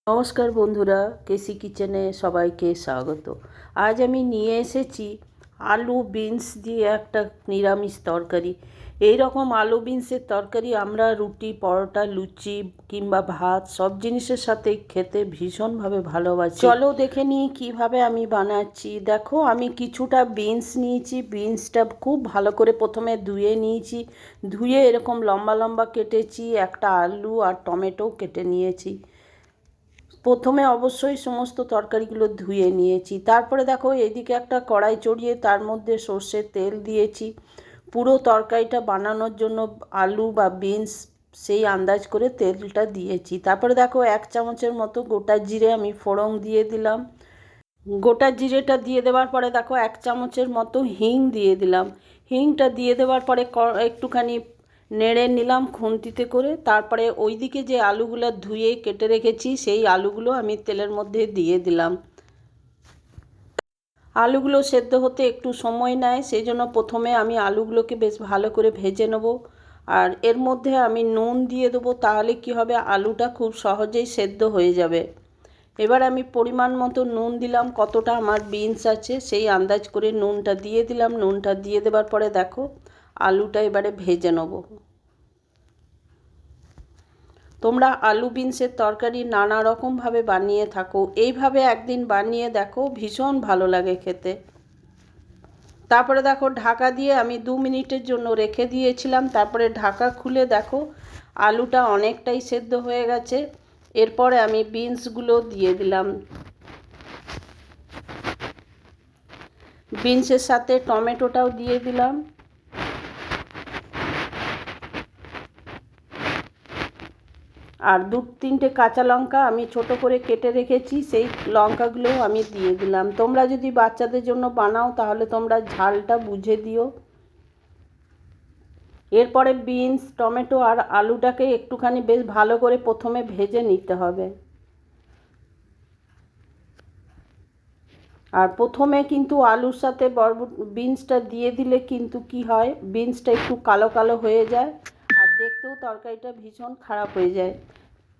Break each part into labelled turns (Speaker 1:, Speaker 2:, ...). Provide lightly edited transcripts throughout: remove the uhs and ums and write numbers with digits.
Speaker 1: নমস্কার বন্ধুরা, কেসি কিচেনে সবাইকে স্বাগত। আজ আমি নিয়ে এসেছি আলু বিনস দিয়ে একটা নিরামিষ তরকারি। এই রকম আলু বিনসের তরকারি আমরা রুটি, পরোটা, লুচি কিংবা ভাত সব জিনিসের সাথে খেতে ভীষণভাবে ভালোবাসি। চলো দেখে নিই কীভাবে আমি বানাচ্ছি। দেখো, আমি কিছুটা বিনস নিয়েছি। বিনসটা খুব ভালো করে প্রথমে ধুয়ে নিয়েছি। ধুয়ে এরকম লম্বা লম্বা কেটেছি। একটা আলু আর টমেটো কেটে নিয়েছি। প্রথমে অবশ্যই সমস্ত তরকারিগুলো ধুয়ে নিয়েছি। তারপরে দেখো, এদিকে একটা কড়াই চড়িয়ে তার মধ্যে সর্ষের তেল দিয়েছি। পুরো তরকারিটা বানানোর জন্য আলু বা বিনস সেই আন্দাজ করে তেলটা দিয়েছি। তারপরে দেখো, 1 চামচের মতো গোটা জিরে আমি ফোড়ন দিয়ে দিলাম। গোটা জিরেটা দিয়ে দেওয়ার পরে দেখো 1 চামচের মতো হিং দিয়ে দিলাম। হিংটা দিয়ে দেওয়ার পরে একটুখানি নেড়ে নিলাম খুন্তিতে করে। তারপরে ওইদিকে যে আলুগুলো ধুয়ে কেটে রেখেছি সেই আলুগুলো আমি তেলের মধ্যে দিয়ে দিলাম। আলুগুলো সেদ্ধ হতে একটু সময় নেয়, সেই জন্য প্রথমে আমি আলুগুলোকে বেশ ভালো করে ভেজে নেব। আর এর মধ্যে আমি নুন দিয়ে দেবো, তাহলে কি হবে, আলুটা খুব সহজেই সেদ্ধ হয়ে যাবে। এবার আমি পরিমাণ মতো নুন দিলাম। কতটা আমার বিনস আছে সেই আন্দাজ করে নুনটা দিয়ে দিলাম। নুনটা দিয়ে দেওয়ার পরে দেখো, আলুটা এবারে ভেজে নেব। তোমরা আলু বিনসের তরকারি নানা রকমভাবে বানিয়ে থাকো, এইভাবে একদিন বানিয়ে দেখো, ভীষণ ভালো লাগে খেতে। তারপরে দেখো, ঢাকা দিয়ে আমি 2 মিনিটের জন্য রেখে দিয়েছিলাম। তারপরে ঢাকা খুলে দেখো, আলুটা অনেকটাই সেদ্ধ হয়ে গেছে। এরপরে আমি বিনসগুলো দিয়ে দিলাম। বিনসের সাথে টমেটোটাও দিয়ে দিলাম। আর 2-3টে কাঁচা লঙ্কা আমি ছোট করে কেটে রেখেছি, সেই লঙ্কাগুলোও আমি দিয়ে দিলাম। তোমরা যদি বাচ্চাদের জন্য বানাও তাহলে তোমরা ঝালটা বুঝে দিও। এরপরে বিনস, টমেটো আর আলুটাকে একটুখানি বেশ ভালো করে প্রথমে ভেজে নিতে হবে। আর প্রথমে কিন্তু আলুর সাথে বিনসটা দিয়ে দিলে কিন্তু কি হয়, বিনসটা একটু কালো কালো হয়ে যায় আর দেখতেও তরকারিটা ভীষণ খারাপ হয়ে যায়।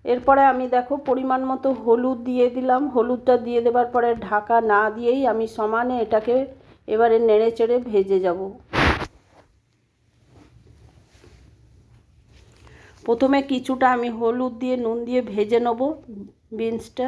Speaker 1: এরপরে আমি দেখো পরিমাণ মতো হলুদ দিয়ে দিলাম। হলুদটা দিয়ে দেওয়ার পরে ঢাকা না দিয়েই আমি সমানে এটাকে এবারে নেড়ে চেড়ে ভেজে যাব। প্রথমে কিছুটা আমি হলুদ দিয়ে নুন দিয়ে ভেজে নেব বিনসটা।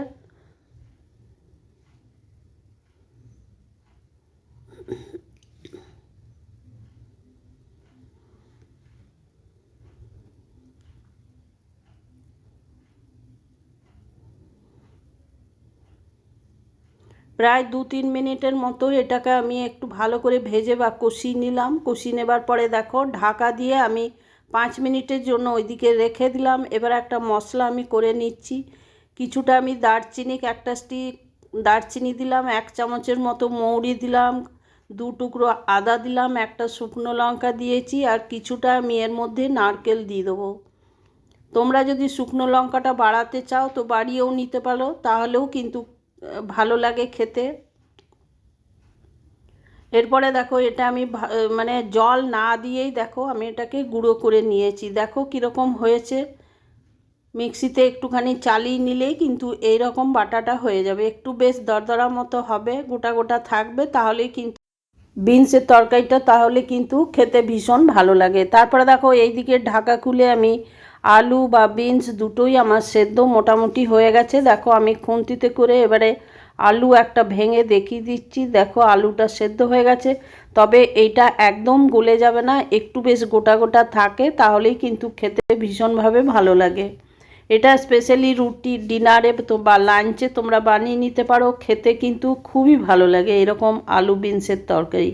Speaker 1: প্রায় 2-3 মিনিটের মতো এটাকে আমি একটু ভালো করে ভেজে বা কষিয়ে নিলাম। কষিয়ে নেবার পরে দেখো, ঢাকা দিয়ে আমি 5 মিনিটের জন্য ওইদিকে রেখে দিলাম। এবার একটা মশলা আমি করে নিচ্ছি। কিছুটা আমি দারচিনি, একটা স্টিক দারচিনি দিলাম, 1 চামচের মতো মৌরি দিলাম, 2 টুকরো আদা দিলাম, একটা শুকনো লঙ্কা দিয়েছি, আর কিছুটা আমি এর মধ্যে নারকেল দিয়ে দেবো। তোমরা যদি শুকনো লঙ্কাটা বাড়াতে চাও তো বাড়িয়েও নিতে পারো, তাহলেও কিন্তু ভালো লাগে খেতে। এরপরে দেখো, এটা আমি মানে জল না দিয়েই দেখো আমি এটাকে গুঁড়ো করে নিয়েছি। দেখো কীরকম হয়েছে। মিক্সিতে একটুখানি চালিয়ে নিলেই কিন্তু এই রকম বাটাটা হয়ে যাবে। একটু বেশ দরদরা মতো হবে, গোটা গোটা থাকবে, তাহলেই কিন্তু বিনসের তরকারিটা তাহলে কিন্তু খেতে ভীষণ ভালো লাগে। তারপরে দেখো, এইদিকে ঢাকা খুলে আমি আলু বা বিনস দুটোই আমার সেদ্ধ মোটামুটি হয়ে গেছে। দেখো, আমি খুন্তিতে করে এবারে আলু একটা ভেঙে দেখিয়ে দিচ্ছি। দেখো, আলুটা সেদ্ধ হয়ে গেছে, তবে এইটা একদম গলে যাবে না, একটু বেশ গোটা গোটা থাকে, তাহলেই কিন্তু খেতে ভীষণভাবে ভালো লাগে। এটা স্পেশালি রুটি, ডিনারে তো বা লাঞ্চে তোমরা বানিয়ে নিতে পারো, খেতে কিন্তু খুবই ভালো লাগে এরকম আলু বিনসের তরকারি।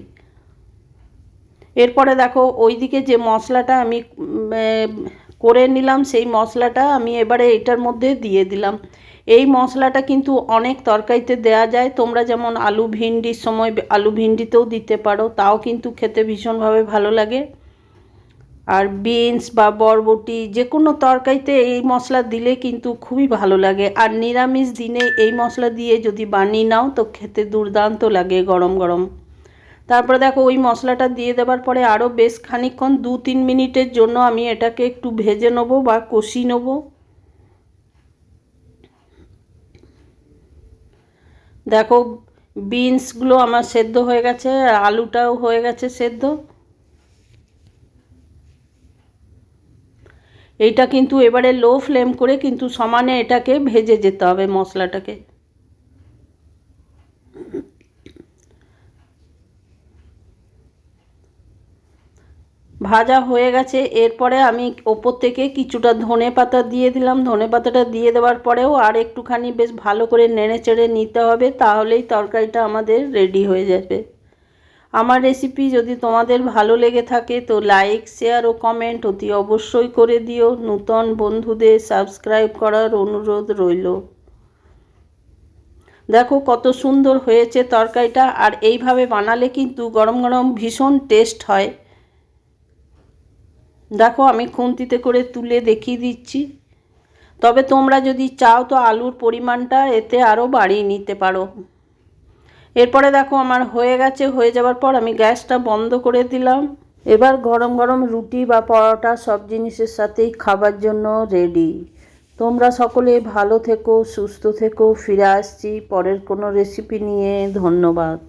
Speaker 1: এরপরে দেখো, ওইদিকে যে মশলাটা আমি করে নিলাম সেই মশলাটা আমি এবারে এটার মধ্যে দিয়ে দিলাম। এই মশলাটা কিন্তু অনেক তরকারিতে দেয়া যায়। তোমরা যেমন আলু ভিন্ডির সময় আলু ভিন্ডিতেও দিতে পারো, তাও কিন্তু খেতে ভীষণভাবে ভালো লাগে। আর বিনস বা বরবটি যে কোনো তরকারিতে এই মশলা দিলে কিন্তু খুবই ভালো লাগে। আর নিরামিষ দিনে এই মশলা দিয়ে যদি বানিয়ে নাও তো খেতে দুর্দান্ত লাগে গরম গরম। তারপরে দেখো, ওই মশলাটা দিয়ে দেওয়ার পরে আরও বেশ খানিকক্ষণ 2-3 মিনিটের জন্য আমি এটাকে একটু ভেজে নেবো বা কষিয়ে নেবো। দেখো বিনসগুলো আমার সেদ্ধ হয়ে গেছে, আর আলুটাও হয়ে গেছে সেদ্ধ। এইটা কিন্তু এবারে লো ফ্লেম করে কিন্তু সমানে এটাকে ভেজে যেতে হবে মশলাটাকে। ভাজা হয়ে গেছে। এরপরে আমি ওপর থেকে কিছুটা ধনে পাতা দিয়ে দিলাম। ধনে পাতাটা দিয়ে দেওয়ার পরেও আর একটুখানি বেশ ভালো করে নেড়ে চেড়ে নিতে হবে, তাহলেই তরকারিটা আমাদের রেডি হয়ে যাবে। আমার রেসিপি যদি তোমাদের ভালো লেগে থাকে তো লাইক, শেয়ার ও কমেন্ট অতি অবশ্যই করে দিও। নূতন বন্ধুদের সাবস্ক্রাইব করার অনুরোধ রইল। দেখো কত সুন্দর হয়েছে তরকারিটা, আর এইভাবে বানালে কিন্তু গরম গরম ভীষণ টেস্ট হয়। দেখো আমি খুন্তিতে করে তুলে দেখিয়ে দিচ্ছি। তবে তোমরা যদি চাও তো আলুর পরিমাণটা এতে আরও বাড়িয়ে নিতে পারো। এরপরে দেখো আমার হয়ে গেছে। হয়ে যাওয়ার পর আমি গ্যাসটা বন্ধ করে দিলাম। এবার গরম গরম রুটি বা পরোটা সব জিনিসের সাথেই খাবার জন্য রেডি। তোমরা সকলে ভালো থেকো, সুস্থ থেকো। ফিরে আসছি পরের কোনো রেসিপি নিয়ে। ধন্যবাদ।